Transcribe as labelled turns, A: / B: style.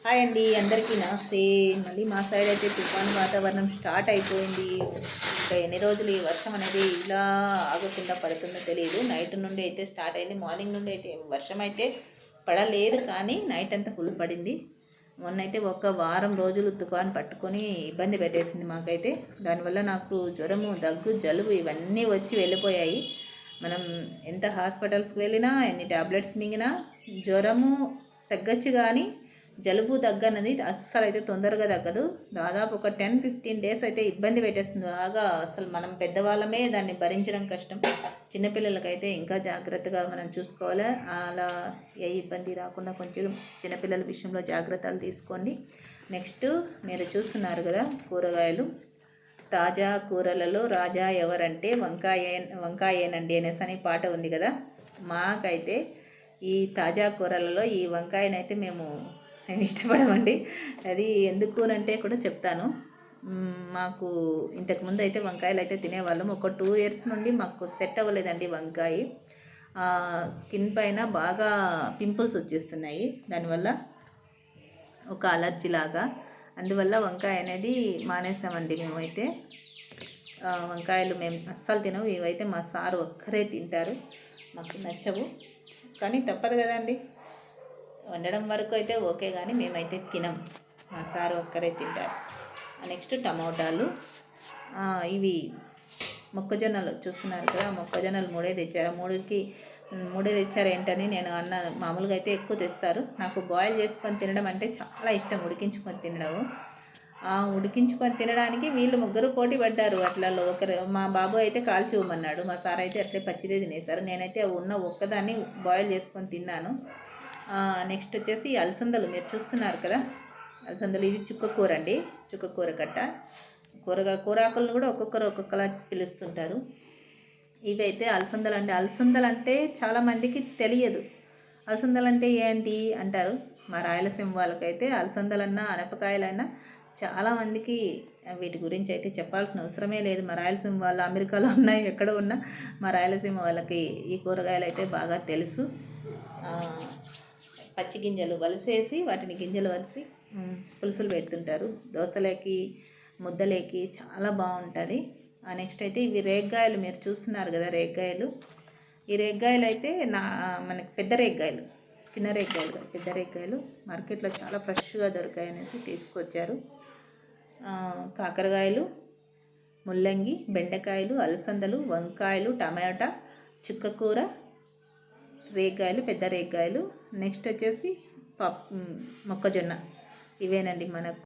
A: Hi అండి, అందరికీ నమస్తే. మళ్ళీ మా సైడ్ అయితే తుఫాను వాతావరణం స్టార్ట్ అయిపోయింది. ఇంకా ఎన్ని రోజులు ఈ వర్షం అనేది ఇలా ఆగకుండా పడుతుందో తెలియదు. నైట్ నుండి అయితే స్టార్ట్ అయింది. మార్నింగ్ నుండి అయితే వర్షం అయితే పడలేదు, కానీ నైట్ అంతా ఫుల్ పడింది. మొన్నైతే ఒక వారం రోజులు తుఫాను పట్టుకొని ఇబ్బంది పెట్టేసింది మాకైతే. దానివల్ల నాకు జ్వరము, దగ్గు, జలుబు ఇవన్నీ వచ్చి వెళ్ళిపోయాయి. మనం ఎంత హాస్పిటల్స్కి వెళ్ళినా, ఎన్ని ట్యాబ్లెట్స్ మింగినా జ్వరము తగ్గచ్చు, కానీ జలుబు దగ్గన్నది అస్సలు అయితే తొందరగా తగ్గదు. దాదాపు ఒక 10-15 డేస్ అయితే ఇబ్బంది పెట్టేస్తుంది బాగా. అసలు మనం పెద్దవాళ్ళమే దాన్ని భరించడం కష్టం. చిన్నపిల్లలకైతే ఇంకా జాగ్రత్తగా మనం చూసుకోవాలి. అలా ఏ ఇబ్బంది రాకుండా కొంచెం చిన్నపిల్లల విషయంలో జాగ్రత్తలు తీసుకోండి. నెక్స్ట్ మీరు చూస్తున్నారు కదా, కూరగాయలు. తాజా కూరలలో రాజా ఎవరంటే వంకాయేనండి అనేసి అని పాట ఉంది కదా. మాకైతే ఈ తాజా కూరలలో ఈ వంకాయనైతే మేము ఇష్టపడమండి. అది ఎందుకు అంటే కూడా చెప్తాను. మాకు ఇంతకుముందు అయితే వంకాయలు అయితే తినేవాళ్ళం. ఒక 2 ఇయర్స్ నుండి మాకు సెట్ అవ్వలేదండి వంకాయ. స్కిన్ పైన బాగా పింపుల్స్ వచ్చేస్తున్నాయి, దానివల్ల ఒక అలర్జీ లాగా. అందువల్ల వంకాయ అనేది మానేసామండి మేమైతే. వంకాయలు మేము అస్సలు తినవు. ఇవైతే మా సారు ఒక్కరే తింటారు, మాకు నచ్చవు. కానీ తప్పదు కదండి, వండడం వరకు అయితే ఓకే, కానీ మేమైతే తినం. మా సారు ఒక్కరే తింటారు. నెక్స్ట్ టమోటాలు. ఇవి మొక్కజొన్నలు చూస్తున్నారు కదా, మొక్కజొన్నలు 3 తెచ్చారు. మూడే తెచ్చారు ఏంటని నేను అన్నాను. మామూలుగా అయితే ఎక్కువ తెస్తారు. నాకు బాయిల్ చేసుకొని తినడం అంటే చాలా ఇష్టం, ఉడికించుకొని తినడము. ఉడికించుకొని తినడానికి వీళ్ళు ముగ్గురు పోటీ పడ్డారు. అట్లలో ఒకరు, మా బాబు అయితే కాల్చి ఇవ్వమన్నాడు, మా సార్ అయితే అట్లే పచ్చిదే తినేశారు. నేనైతే ఉన్న ఒక్కదాన్ని బాయిల్ చేసుకొని తిన్నాను. నెక్స్ట్ వచ్చేసి అలసందలు మీరు చూస్తున్నారు కదా, అలసందలు. ఇది చుక్కకూర అండి, చుక్కకూర కట్ట. కూరాకులను కూడా ఒక్కొక్కలా పిలుస్తుంటారు. ఇవైతే అలసందలు అండి. అలసందలు అంటే చాలామందికి తెలియదు. అలసందలు అంటే ఏంటి అంటారు. మా రాయలసీమ వాళ్ళకైతే అలసందలన్నా అనపకాయలన్నా చాలామందికి వీటి గురించి అయితే చెప్పాల్సిన అవసరమే లేదు. మా రాయలసీమ వాళ్ళు అమెరికాలో ఉన్నాయి, ఎక్కడ ఉన్నా మా రాయలసీమ వాళ్ళకి ఈ కూరగాయలు అయితే బాగా తెలుసు. పచ్చి గింజలు వలిసేసి, వాటిని గింజలు వలిసి పులుసులు పెడుతుంటారు. దోశలేకి, ముద్దలేకి చాలా బాగుంటుంది. నెక్స్ట్ అయితే ఇవి రేగ్గాయలు మీరు చూస్తున్నారు కదా, రేగ్గాయలు. ఈ రేగ్గాయలు అయితే మనకి పెద్ద రేగ్గాయలు, చిన్న రేగ్గాయలు కాదు, పెద్ద రేగ్గాయలు మార్కెట్లో చాలా ఫ్రెష్గా దొరికాయి అనేసి తీసుకొచ్చారు. కాకరకాయలు, ముల్లంగి, బెండకాయలు, అలసందలు, వంకాయలు, టమాటా, చుక్కకూర, రేగ్గాయలు, పెద్ద రేగ్గాయలు. నెక్స్ట్ వచ్చేసి మొక్కజొన్న. ఇవేనండి మనకు